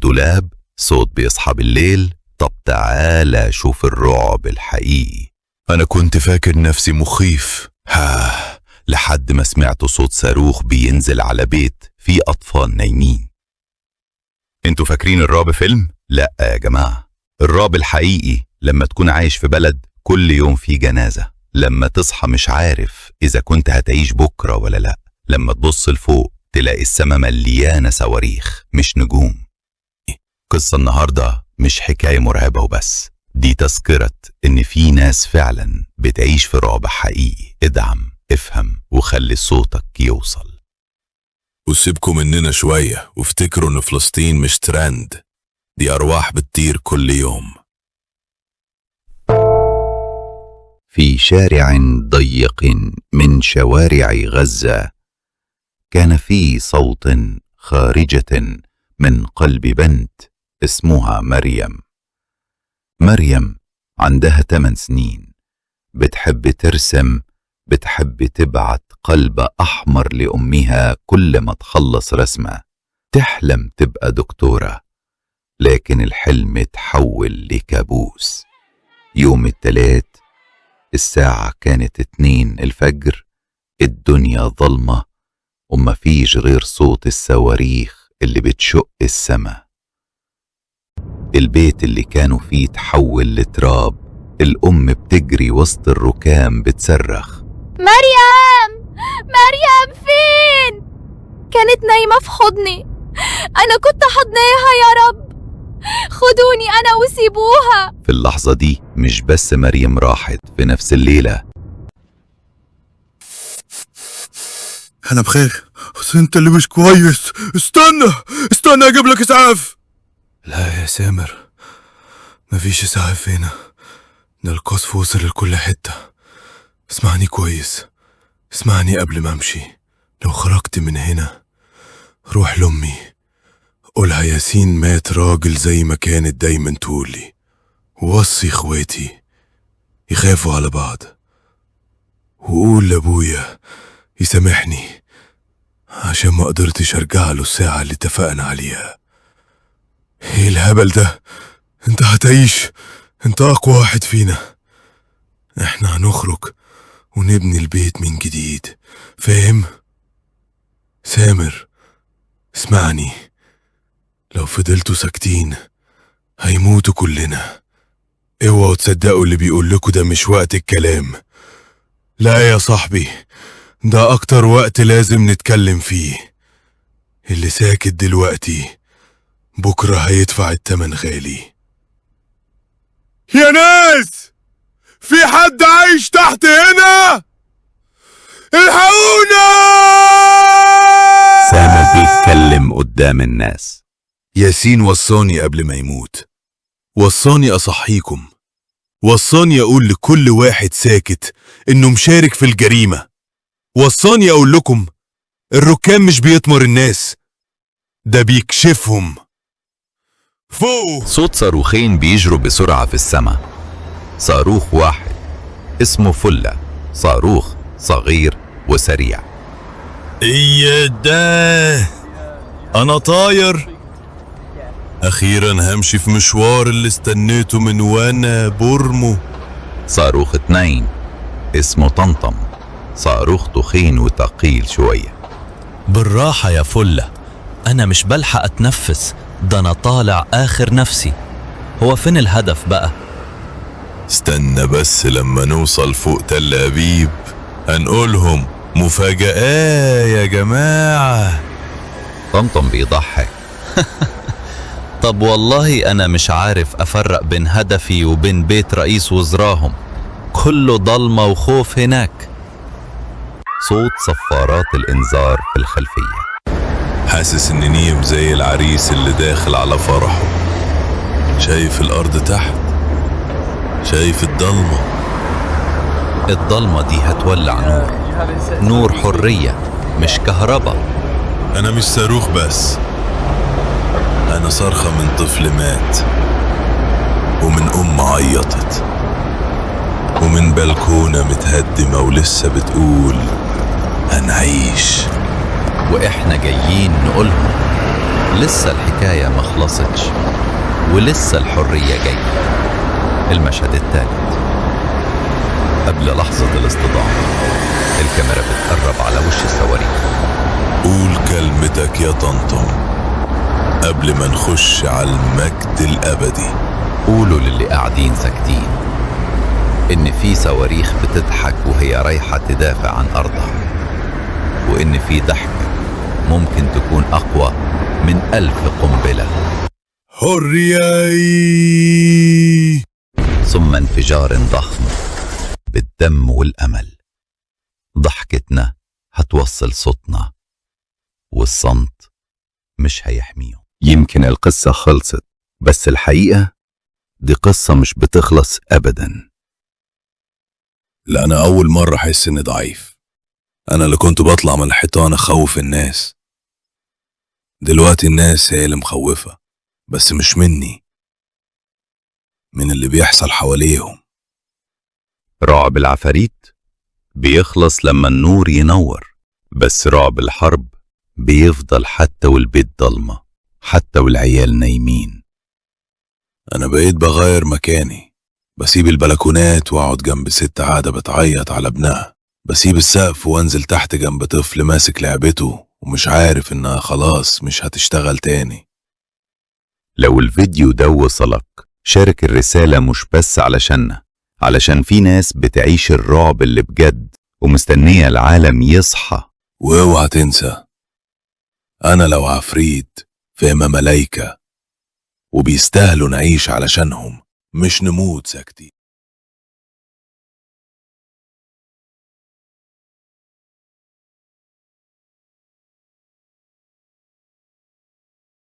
الدولاب، صوت بيصحى بالليل. طب تعالى شوف الرعب الحقيقي. أنا كنت فاكر نفسي مخيف لحد ما سمعت صوت صاروخ بينزل على بيت فيه أطفال نايمين. انتوا فاكرين الرعب فيلم؟ لأ يا جماعة، الرعب الحقيقي لما تكون عايش في بلد كل يوم فيه جنازة، لما تصحى مش عارف إذا كنت هتعيش بكرة ولا لأ، لما تبص لفوق تلاقي السما مليانة صواريخ مش نجوم. قصة النهاردة مش حكاية مرعبة وبس، دي تذكرة إن في ناس فعلا بتعيش في رعب حقيقي. ادعم، افهم، وخلي صوتك يوصل. وسيبكم مننا شوية وافتكروا إن فلسطين مش ترند، دي أرواح بتطير كل يوم. في شارع ضيق من شوارع غزة كان في صوت خارجة من قلب بنت اسمها مريم. مريم عندها 8 سنين، بتحب ترسم، بتحب تبعت قلب أحمر لأمها كل ما تخلص رسمة، تحلم تبقى دكتورة، لكن الحلم تحول لكابوس. يوم التلات الساعة كانت 2 الفجر، الدنيا ظلمة ومفيش غير صوت الصواريخ اللي بتشق السما. البيت اللي كانوا فيه تحول لتراب، الأم بتجري وسط الركام بتصرخ: مريم! مريم فين؟ كانت نايمة في حضني، أنا كنت حضناها يا رب، خدوني أنا وسيبوها. في اللحظة دي مش بس مريم راحت في نفس الليلة. أنا بخير، بس أنت اللي مش كويس. استنى أجيب لك إسعاف. لا يا سامر، مفيش إسعاف هنا، ده القصف وصل لكل حتة. اسمعني كويس، اسمعني قبل ما امشي. لو خرجت من هنا روح لأمي، قولها ياسين مات راجل زي ما كانت دايما تقولي، ووصي اخواتي يخافوا على بعض، وقول لابويا يسامحني عشان ما قدرتش ارجع له الساعة اللي اتفقنا عليها. ايه الهبل ده؟ انت هتعيش، انت اقوى واحد فينا، احنا هنخرج ونبني البيت من جديد، فاهم؟ سامر اسمعني، لو فضلتوا ساكتين هيموتوا كلنا. اوعوا تصدقوا اللي بيقول لكم ده مش وقت الكلام، لا يا صاحبي، ده اكتر وقت لازم نتكلم فيه. اللي ساكت دلوقتي بكرة هيدفع التمن غالي. يا ناس، في حد عايش تحت هنا؟ الحقونا! سامر بيتكلم قدام الناس. ياسين وصاني قبل ما يموت، وصاني أصحيكم، وصاني أقول لكل واحد ساكت إنه مشارك في الجريمة، وصاني أقول لكم الركام مش بيطمر الناس، ده بيكشفهم. فوق! صوت صاروخين بيجروا بسرعة في السماء. صاروخ واحد اسمه فلة، صاروخ صغير وسريع. إيه ده؟ أنا طاير، أخيرا همشي في مشوار اللي استنيته من وانا برمو. صاروخ 2 اسمه طمطم، صاروخ تخين وثقيل شوية. بالراحة يا فلة، أنا مش بلحق أتنفس، ده أنا طالع آخر نفسي. هو فين الهدف بقى؟ استنى بس لما نوصل فوق تل أبيب هنقولهم مفاجأة يا جماعة. طمطم بيضحك. طب والله أنا مش عارف أفرق بين هدفي وبين بيت رئيس وزراهم، كله ضلمة وخوف هناك. صوت صفارات الإنذار في الخلفية. حاسس إني نيم زي العريس اللي داخل على فرحه. شايف الأرض تحت، شايف الضلمة. الضلمة دي هتولع نور، نور حرية مش كهرباء. أنا مش صاروخ بس، أنا صرخة من طفل مات، ومن أم عيطت، ومن بلكونة متهدمة ولسه بتقول هنعيش. وإحنا جايين نقولهم لسه الحكاية ما خلصتش، ولسه الحرية جاية. المشهد الثالث قبل لحظة الاصطدام، الكاميرا بتقرب على وش الصواريخ. قول كلمتك يا طنطم قبل ما نخش على المجد الأبدي. قولوا للي قاعدين ساكتين إن في صواريخ بتضحك وهي رايحة تدافع عن أرضها، وإن في ضحكة ممكن تكون أقوى من 1000 قنبلة. حرياي. ثم انفجار ضخم بالدم والأمل. ضحكتنا هتوصل صوتنا، والصمت مش هيحميهم. يمكن القصة خلصت، بس الحقيقة دي قصة مش بتخلص أبدا. لا، أنا أول مرة أحس إني ضعيف. أنا اللي كنت بطلع من الحيطان أخوف الناس، دلوقتي الناس هي اللي مخوفة، بس مش مني، من اللي بيحصل حواليهم. رعب العفاريت بيخلص لما النور ينور، بس رعب الحرب بيفضل حتى والبيت ضلمة، حتى والعيال نايمين. أنا بقيت بغير مكاني، بسيب البلكونات وأقعد جنب ست قاعدة بتعيط على ابنها، بسيب السقف وأنزل تحت جنب طفل ماسك لعبته ومش عارف إنها خلاص مش هتشتغل تاني. لو الفيديو ده وصلك، شارك الرسالة مش بس علشان في ناس بتعيش الرعب اللي بجد ومستنية العالم يصحى. واوعى تنسى، أنا لو عفريت فهما ملايكة، وبيستاهلوا نعيش علشانهم، مش نموت ساكتين.